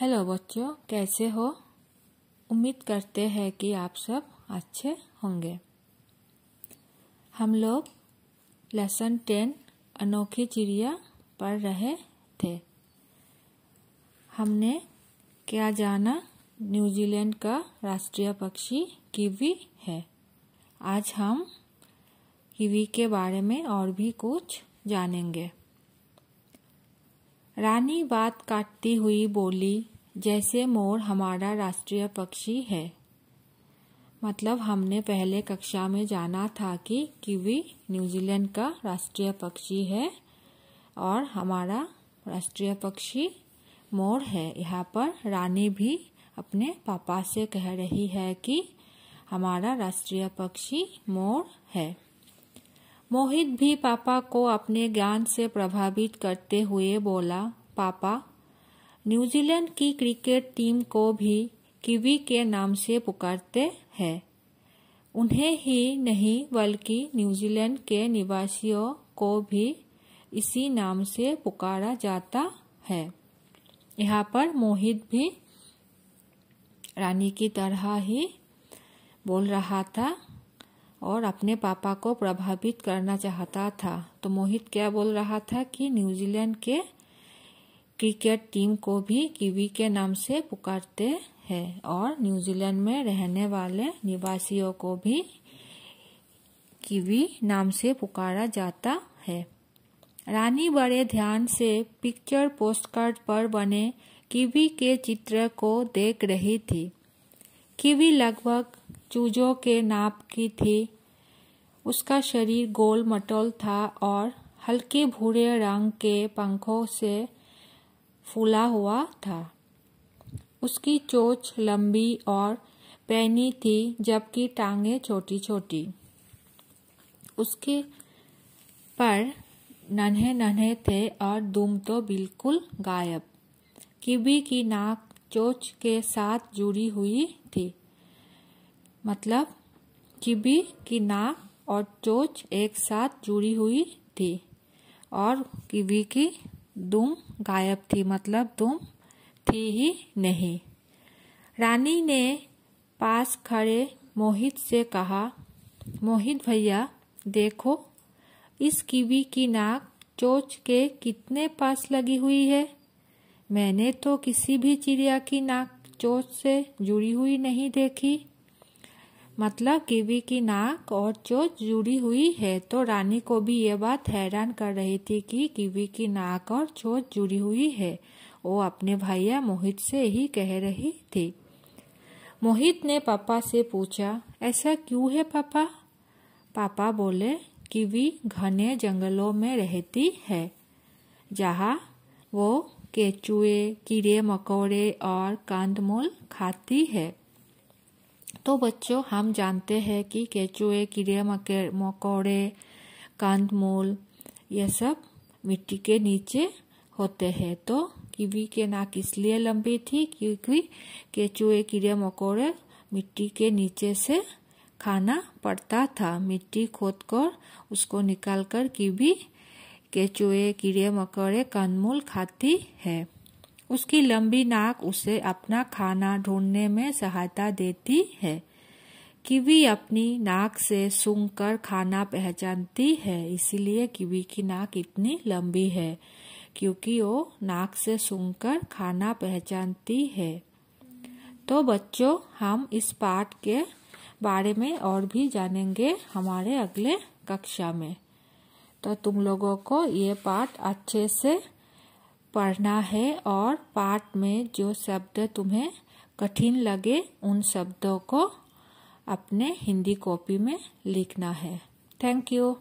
Hello बच्चों, कैसे हो? उम्मीद करते हैं कि आप सब अच्छे होंगे। हम लोग लेसन 10 अनोखी चिड़िया पढ़ रहे थे। हमने क्या जाना? न्यूजीलैंड का राष्ट्रीय पक्षी कीवी है। आज हम कीवी के बारे में और भी कुछ जानेंगे। रानी बात काटती हुई बोली, जैसे मोर हमारा राष्ट्रीय पक्षी है। मतलब हमने पहले कक्षा में जाना था कि कीवी न्यूजीलैंड का राष्ट्रीय पक्षी है और हमारा राष्ट्रीय पक्षी मोर है। यहाँ पर रानी भी अपने पापा से कह रही है कि हमारा राष्ट्रीय पक्षी मोर है। मोहित भी पापा को अपने ज्ञान से प्रभावित करते हुए बोला, पापा, न्यूजीलैंड की क्रिकेट टीम को भी कीवी के नाम से पुकारते हैं। उन्हें ही नहीं बल्कि न्यूजीलैंड के निवासियों को भी इसी नाम से पुकारा जाता है। यहाँ पर मोहित भी रानी की तरह ही बोल रहा था और अपने पापा को प्रभावित करना चाहता था। तो मोहित क्या बोल रहा था कि न्यूजीलैंड के क्रिकेट टीम को भी कीवी के नाम से पुकारते हैं और न्यूजीलैंड में रहने वाले निवासियों को भी कीवी नाम से पुकारा जाता है। रानी बड़े ध्यान से पिक्चर पोस्टकार्ड पर बने कीवी के चित्र को देख रही थी। कीवी लगभग चूजों के नाप की थी। उसका शरीर गोल मटोल था और हल्के भूरे रंग के पंखों से फूला हुआ था। उसकी चोंच लंबी और पैनी थी, जबकि टांगें छोटी छोटी। उसके पर नन्हे नन्हे थे और दुम तो बिल्कुल गायब। कीवी की नाक चोंच के साथ जुड़ी हुई थी। मतलब कीवी की नाक और चोंच एक साथ जुड़ी हुई थी और कीवी की दुम गायब थी। मतलब दुम थी ही नहीं। रानी ने पास खड़े मोहित से कहा, मोहित भैया देखो, इस कीवी की नाक चोंच के कितने पास लगी हुई है। मैंने तो किसी भी चिड़िया की नाक चोंच से जुड़ी हुई नहीं देखी। मतलब कीवी की नाक और चोंच जुड़ी हुई है। तो रानी को भी ये बात हैरान कर रही थी कि कीवी की नाक और चोंच जुड़ी हुई है। वो अपने भैया मोहित से ही कह रही थी। मोहित ने पापा से पूछा, ऐसा क्यों है पापा? पापा बोले, कीवी घने जंगलों में रहती है, जहाँ वो केचुए, कीड़े मकोड़े और कंदमूल खाती है। तो बच्चों, हम जानते हैं कि केचुए, कीड़े मकोड़े, कंदमूल ये सब मिट्टी के नीचे होते हैं। तो कीवी के नाक इसलिए लंबी थी क्योंकि केचुए, कीड़े मकोड़े मिट्टी के नीचे से खाना पड़ता था। मिट्टी खोदकर उसको निकालकर कीवी केचुए, कीड़े मकोड़े, कंदमूल खाती है। उसकी लंबी नाक उसे अपना खाना ढूंढने में सहायता देती है। कीवी अपनी नाक से सूंघकर खाना पहचानती है, इसीलिए कीवी की नाक इतनी लंबी है, क्योंकि वो नाक से सूंघकर खाना पहचानती है। तो बच्चों, हम इस पाठ के बारे में और भी जानेंगे हमारे अगले कक्षा में। तो तुम लोगों को ये पाठ अच्छे से पढ़ना है और पाठ में जो शब्द तुम्हें कठिन लगे उन शब्दों को अपने हिंदी कॉपी में लिखना है। Thank you.